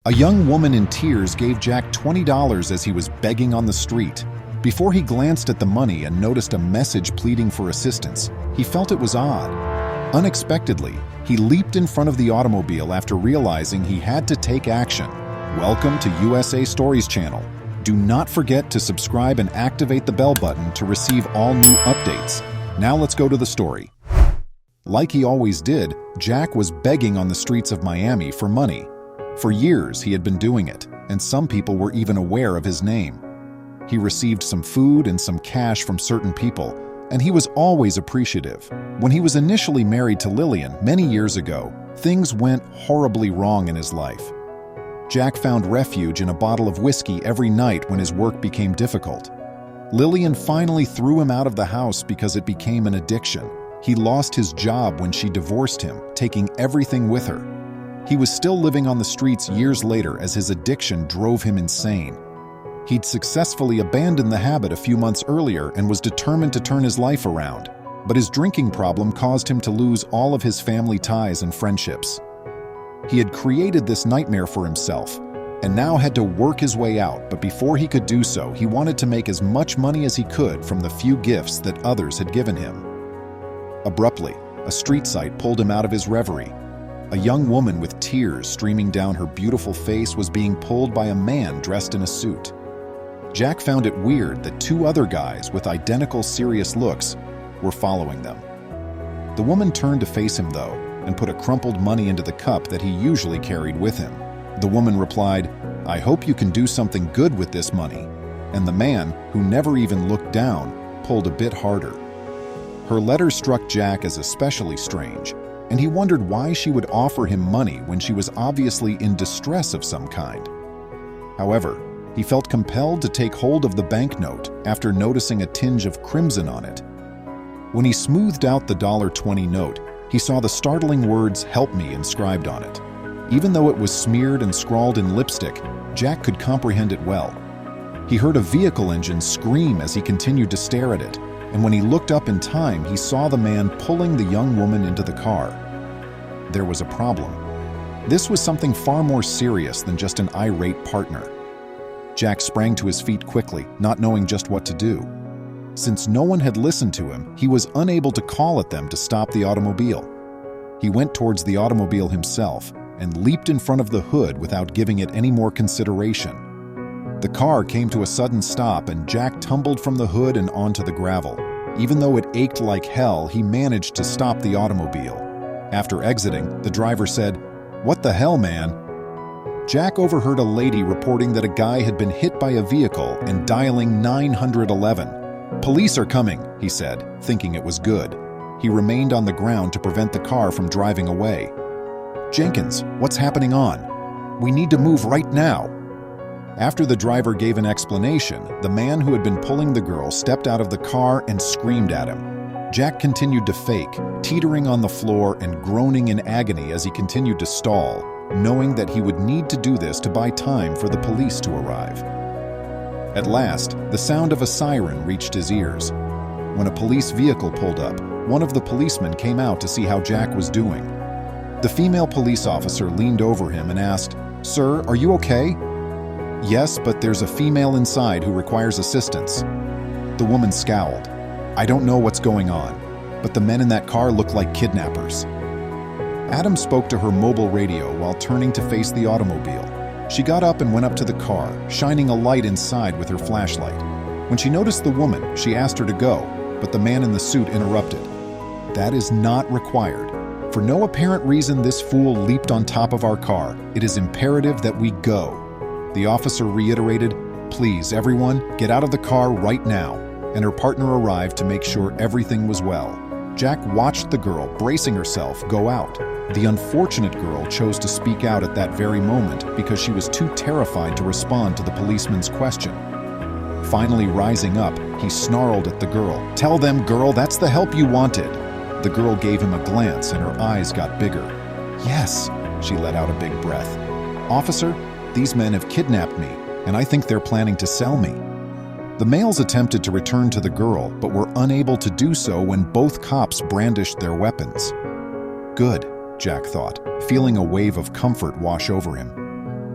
A young woman in tears gave Jack $20 as he was begging on the street. Before he glanced at the money and noticed a message pleading for assistance, he felt it was odd. Unexpectedly, he leaped in front of the automobile after realizing he had to take action. Welcome to USA Stories channel. Do not forget to subscribe and activate the bell button to receive all new updates. Now let's go to the story. Like he always did, Jack was begging on the streets of Miami for money. For years, he had been doing it, and some people were even aware of his name. He received some food and some cash from certain people, and he was always appreciative. When he was initially married to Lillian many years ago, things went horribly wrong in his life. Jack found refuge in a bottle of whiskey every night when his work became difficult. Lillian finally threw him out of the house because it became an addiction. He lost his job when she divorced him, taking everything with her. He was still living on the streets years later as his addiction drove him insane. He'd successfully abandoned the habit a few months earlier and was determined to turn his life around. But his drinking problem caused him to lose all of his family ties and friendships. He had created this nightmare for himself and now had to work his way out, but before he could do so, he wanted to make as much money as he could from the few gifts that others had given him. Abruptly, a street sight pulled him out of his reverie. A young woman with tears streaming down her beautiful face was being pulled by a man dressed in a suit. Jack found it weird that two other guys with identical serious looks were following them. The woman turned to face him, though, and put a crumpled money into the cup that he usually carried with him. The woman replied, "I hope you can do something good with this money." And the man, who never even looked down, pulled a bit harder. Her letter struck Jack as especially strange, and he wondered why she would offer him money when she was obviously in distress of some kind. However, he felt compelled to take hold of the banknote after noticing a tinge of crimson on it. When he smoothed out the $20 note, he saw the startling words "Help me" inscribed on it. Even though it was smeared and scrawled in lipstick, Jack could comprehend it well. He heard a vehicle engine scream as he continued to stare at it, and when he looked up in time, he saw the man pulling the young woman into the car. There was a problem. This was something far more serious than just an irate partner. Jack sprang to his feet quickly, not knowing just what to do. Since no one had listened to him, he was unable to call at them to stop the automobile. He went towards the automobile himself and leaped in front of the hood without giving it any more consideration. The car came to a sudden stop and Jack tumbled from the hood and onto the gravel. Even though it ached like hell, he managed to stop the automobile. After exiting, the driver said, "What the hell, man?" Jack overheard a lady reporting that a guy had been hit by a vehicle and dialing 911. "Police are coming," he said, thinking it was good. He remained on the ground to prevent the car from driving away. "Jenkins, what's happening on? We need to move right now." After the driver gave an explanation, the man who had been pulling the girl stepped out of the car and screamed at him. Jack continued to fake, teetering on the floor and groaning in agony as he continued to stall, knowing that he would need to do this to buy time for the police to arrive. At last, the sound of a siren reached his ears. When a police vehicle pulled up, one of the policemen came out to see how Jack was doing. The female police officer leaned over him and asked, "Sir, are you okay?" "Yes, but there's a female inside who requires assistance." The woman scowled. "I don't know what's going on, but the men in that car look like kidnappers." Adam spoke to her mobile radio while turning to face the automobile. She got up and went up to the car, shining a light inside with her flashlight. When she noticed the woman, she asked her to go, but the man in the suit interrupted. "That is not required. For no apparent reason, this fool leaped on top of our car. It is imperative that we go." The officer reiterated, "Please, everyone, get out of the car right now," and her partner arrived to make sure everything was well. Jack watched the girl, bracing herself, go out. The unfortunate girl chose to speak out at that very moment because she was too terrified to respond to the policeman's question. Finally rising up, he snarled at the girl, "Tell them, girl, that's the help you wanted." The girl gave him a glance and her eyes got bigger. "Yes," she let out a big breath. "Officer, these men have kidnapped me, and I think they're planning to sell me." The males attempted to return to the girl, but were unable to do so when both cops brandished their weapons. Good, Jack thought, feeling a wave of comfort wash over him.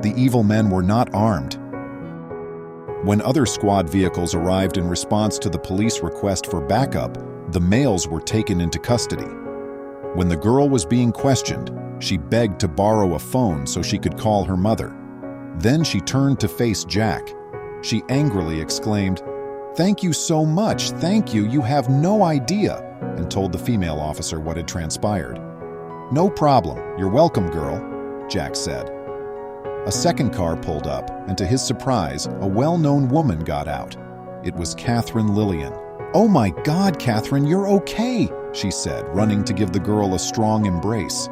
The evil men were not armed. When other squad vehicles arrived in response to the police request for backup, the males were taken into custody. When the girl was being questioned, she begged to borrow a phone so she could call her mother. Then she turned to face Jack. She angrily exclaimed, "Thank you so much, thank you, you have no idea," and told the female officer what had transpired. "No problem, you're welcome, girl," Jack said. A second car pulled up, and to his surprise, a well-known woman got out. It was Catherine Lillian. "Oh my God, Catherine, you're okay," she said, running to give the girl a strong embrace.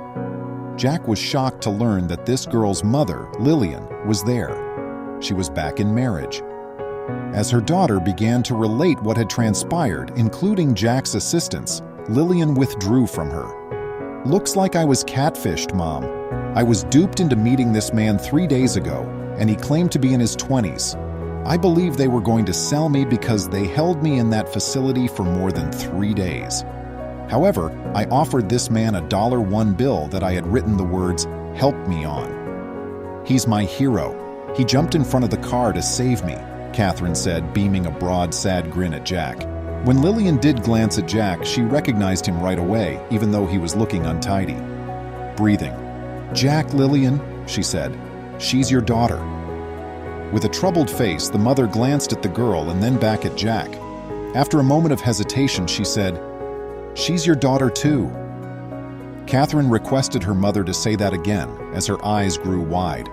Jack was shocked to learn that this girl's mother, Lillian, was there. She was back in marriage. As her daughter began to relate what had transpired, including Jack's assistance, Lillian withdrew from her. "Looks like I was catfished, Mom. I was duped into meeting this man 3 days ago, and he claimed to be in his 20s. I believe they were going to sell me because they held me in that facility for more than 3 days. However, I offered this man a $1 bill that I had written the words, 'Help me' on. He's my hero. He jumped in front of the car to save me," Catherine said, beaming a broad, sad grin at Jack. When Lillian did glance at Jack, she recognized him right away, even though he was looking untidy. Breathing, "Jack, Lillian," she said, "she's your daughter." With a troubled face, the mother glanced at the girl and then back at Jack. After a moment of hesitation, she said, "She's your daughter too." Catherine requested her mother to say that again, as her eyes grew wide.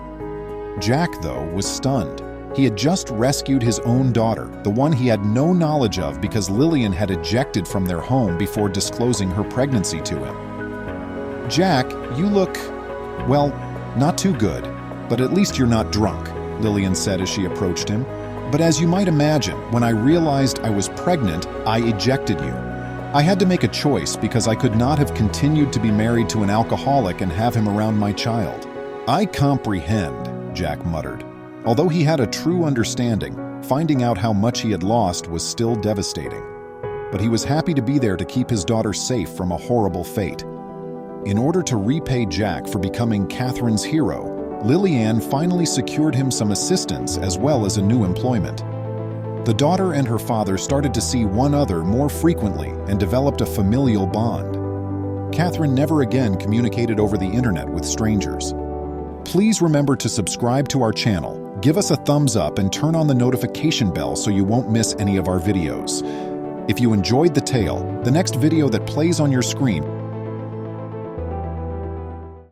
Jack, though, was stunned. He had just rescued his own daughter, the one he had no knowledge of because Lillian had ejected from their home before disclosing her pregnancy to him. "Jack, you look, well, not too good, but at least you're not drunk," Lillian said as she approached him. "But as you might imagine, when I realized I was pregnant, I ejected you. I had to make a choice because I could not have continued to be married to an alcoholic and have him around my child." "I comprehend," Jack muttered. Although he had a true understanding, finding out how much he had lost was still devastating. But he was happy to be there to keep his daughter safe from a horrible fate. In order to repay Jack for becoming Catherine's hero, Lillian finally secured him some assistance as well as a new employment. The daughter and her father started to see one another more frequently and developed a familial bond. Catherine never again communicated over the internet with strangers. Please remember to subscribe to our channel, give us a thumbs up, and turn on the notification bell so you won't miss any of our videos. If you enjoyed the tale, the next video that plays on your screen